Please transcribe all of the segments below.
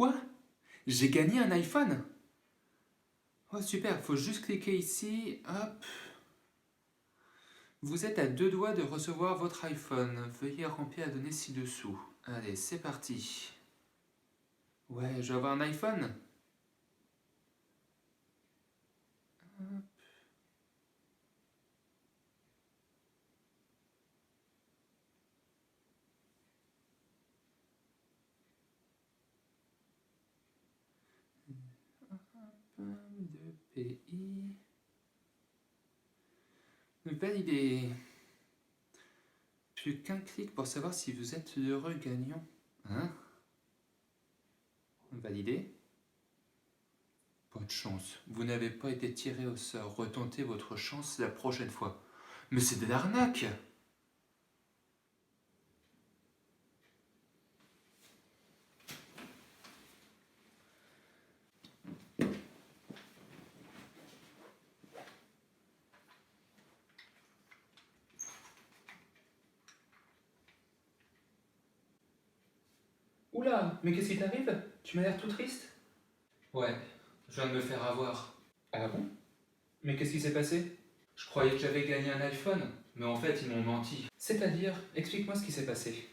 Quoi? J'ai gagné un iPhone? Oh super, faut juste cliquer ici, hop. Vous êtes à 2 doigts de recevoir votre iPhone. Veuillez remplir la donnée ci-dessous. Allez, c'est parti. Ouais, je vais avoir un iPhone? De pays. Validé. Plus qu'un clic pour savoir si vous êtes l'heureux gagnant. Hein? Validé. Pas de chance. Vous n'avez pas été tiré au sort. Retentez votre chance la prochaine fois. Mais c'est de l'arnaque! Oula, mais qu'est-ce qui t'arrive? Tu m'as l'air tout triste? Ouais, je viens de me faire avoir. Ah bon? Mais qu'est-ce qui s'est passé? Je croyais que j'avais gagné un iPhone, mais en fait ils m'ont menti. C'est-à-dire, explique-moi ce qui s'est passé.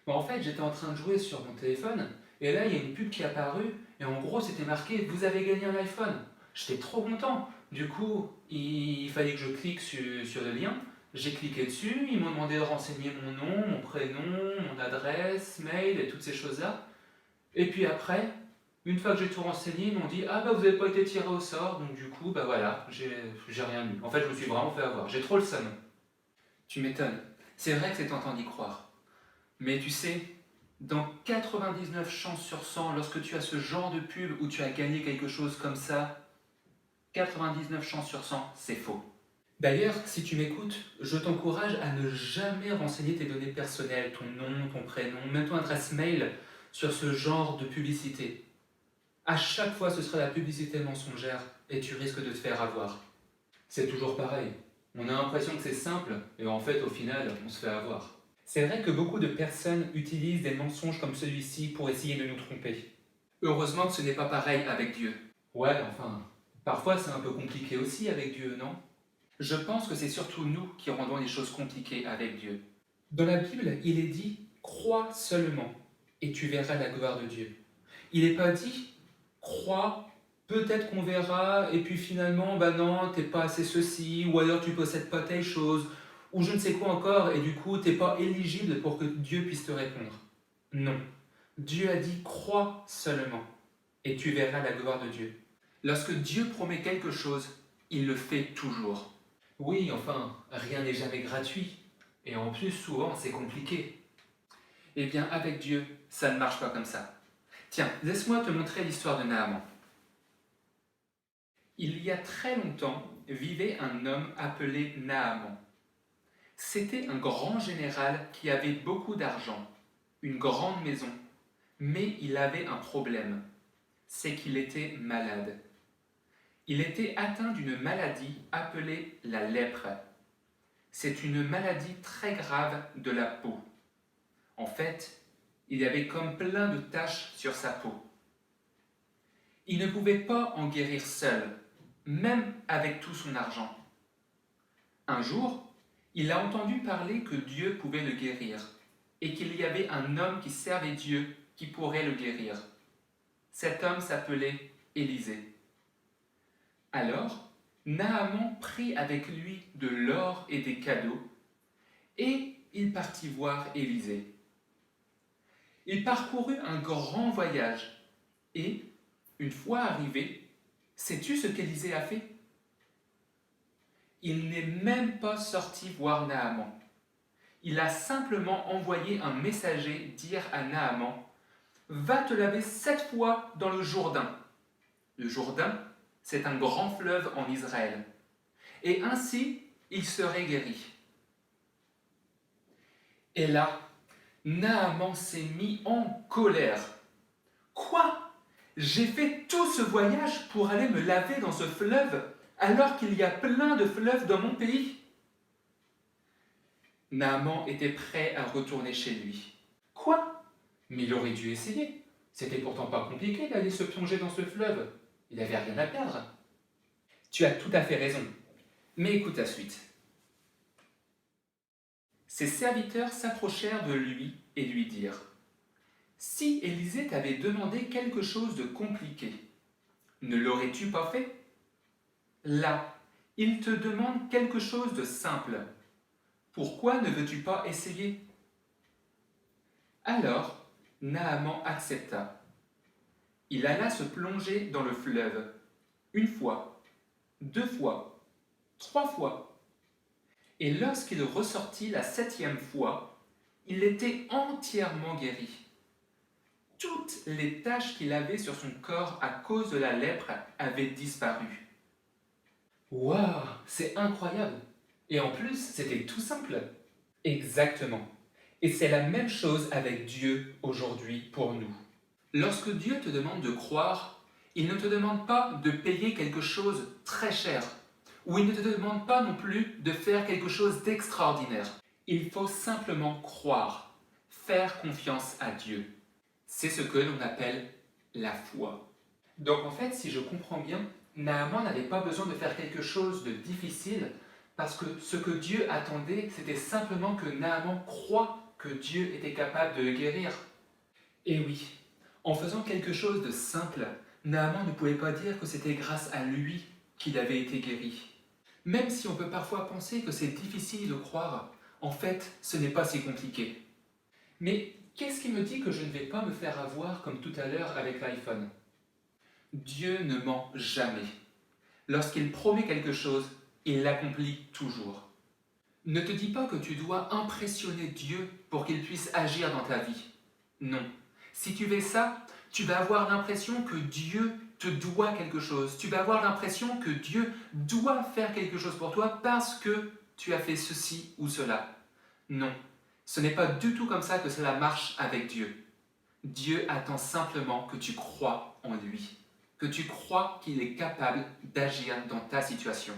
Bon, en fait, j'étais en train de jouer sur mon téléphone, et là il y a une pub qui est apparue, et en gros c'était marqué vous avez gagné un iPhone. J'étais trop content. Du coup, il fallait que je clique sur le lien. J'ai cliqué dessus, ils m'ont demandé de renseigner mon nom, mon prénom, mon adresse, mail et toutes ces choses-là. Et puis après, une fois que j'ai tout renseigné, ils m'ont dit ah bah vous n'avez pas été tiré au sort, donc du coup bah voilà, j'ai rien eu. En fait, je me suis vraiment fait avoir. J'ai trop le seum. Tu m'étonnes. C'est vrai que c'est tentant d'y croire. Mais tu sais, dans 99 chances sur 100, lorsque tu as ce genre de pub où tu as gagné quelque chose comme ça, 99 chances sur 100, c'est faux. D'ailleurs, si tu m'écoutes, je t'encourage à ne jamais renseigner tes données personnelles, ton nom, ton prénom, même ton adresse mail sur ce genre de publicité. À chaque fois, ce sera la publicité mensongère et tu risques de te faire avoir. C'est toujours pareil. On a l'impression que c'est simple et en fait, au final, on se fait avoir. C'est vrai que beaucoup de personnes utilisent des mensonges comme celui-ci pour essayer de nous tromper. Heureusement que ce n'est pas pareil avec Dieu. Ouais, enfin, parfois c'est un peu compliqué aussi avec Dieu, non? Je pense que c'est surtout nous qui rendons les choses compliquées avec Dieu. Dans la Bible, il est dit « crois seulement et tu verras la gloire de Dieu ». Il n'est pas dit « crois, peut-être qu'on verra et puis finalement, bah non, t'es pas assez ceci, ou alors tu possèdes pas telle chose, ou je ne sais quoi encore et du coup t'es pas éligible pour que Dieu puisse te répondre ». Non, Dieu a dit « crois seulement et tu verras la gloire de Dieu ». Lorsque Dieu promet quelque chose, il le fait toujours. Oui, enfin, rien n'est jamais gratuit. Et en plus, souvent, c'est compliqué. Eh bien, avec Dieu, ça ne marche pas comme ça. Tiens, laisse-moi te montrer l'histoire de Naaman. Il y a très longtemps, vivait un homme appelé Naaman. C'était un grand général qui avait beaucoup d'argent, une grande maison, mais il avait un problème, c'est qu'il était malade. Il était atteint d'une maladie appelée la lèpre. C'est une maladie très grave de la peau. En fait, il y avait comme plein de taches sur sa peau. Il ne pouvait pas en guérir seul, même avec tout son argent. Un jour, il a entendu parler que Dieu pouvait le guérir et qu'il y avait un homme qui servait Dieu qui pourrait le guérir. Cet homme s'appelait Élisée. Alors, Naaman prit avec lui de l'or et des cadeaux et il partit voir Élisée. Il parcourut un grand voyage et, une fois arrivé, sais-tu ce qu'Élisée a fait? Il n'est même pas sorti voir Naaman. Il a simplement envoyé un messager dire à Naaman « Va te laver 7 fois dans le Jourdain ». Le Jourdain, c'est un grand fleuve en Israël. Et ainsi, il serait guéri. Et là, Naaman s'est mis en colère. Quoi? J'ai fait tout ce voyage pour aller me laver dans ce fleuve alors qu'il y a plein de fleuves dans mon pays? Naaman était prêt à retourner chez lui. Quoi? Mais il aurait dû essayer. C'était pourtant pas compliqué d'aller se plonger dans ce fleuve. Il n'avait rien à perdre. Tu as tout à fait raison. Mais écoute la suite. Ses serviteurs s'approchèrent de lui et lui dirent : Si Élisée t'avait demandé quelque chose de compliqué, ne l'aurais-tu pas fait ? Là, il te demande quelque chose de simple. Pourquoi ne veux-tu pas essayer ? Alors, Naaman accepta. Il alla se plonger dans le fleuve, 1 fois, 2 fois, 3 fois. Et lorsqu'il ressortit la 7e fois, il était entièrement guéri. Toutes les taches qu'il avait sur son corps à cause de la lèpre avaient disparu. Waouh, c'est incroyable! Et en plus, c'était tout simple. Exactement. Et c'est la même chose avec Dieu aujourd'hui pour nous. Lorsque Dieu te demande de croire, il ne te demande pas de payer quelque chose très cher, ou il ne te demande pas non plus de faire quelque chose d'extraordinaire. Il faut simplement croire, faire confiance à Dieu. C'est ce que l'on appelle la foi. Donc en fait, si je comprends bien, Naaman n'avait pas besoin de faire quelque chose de difficile, parce que ce que Dieu attendait, c'était simplement que Naaman croie que Dieu était capable de le guérir. Et oui, en faisant quelque chose de simple, Naaman ne pouvait pas dire que c'était grâce à lui qu'il avait été guéri. Même si on peut parfois penser que c'est difficile de croire, en fait, ce n'est pas si compliqué. Mais qu'est-ce qui me dit que je ne vais pas me faire avoir comme tout à l'heure avec l'iPhone ? Dieu ne ment jamais. Lorsqu'il promet quelque chose, il l'accomplit toujours. Ne te dis pas que tu dois impressionner Dieu pour qu'il puisse agir dans ta vie. Non. Si tu fais ça, tu vas avoir l'impression que Dieu te doit quelque chose. Tu vas avoir l'impression que Dieu doit faire quelque chose pour toi parce que tu as fait ceci ou cela. Non. Ce n'est pas du tout comme ça que cela marche avec Dieu. Dieu attend simplement que tu crois en lui, que tu crois qu'il est capable d'agir dans ta situation.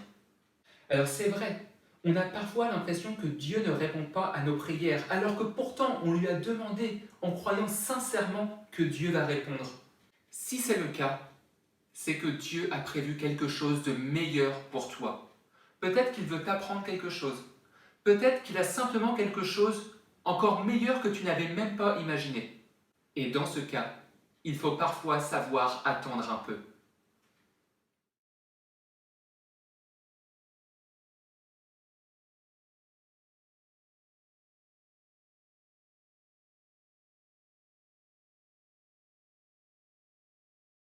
Alors c'est vrai, on a parfois l'impression que Dieu ne répond pas à nos prières, alors que pourtant on lui a demandé en croyant sincèrement que Dieu va répondre. Si c'est le cas, c'est que Dieu a prévu quelque chose de meilleur pour toi. Peut-être qu'il veut t'apprendre quelque chose. Peut-être qu'il a simplement quelque chose encore meilleur que tu n'avais même pas imaginé. Et dans ce cas, il faut parfois savoir attendre un peu.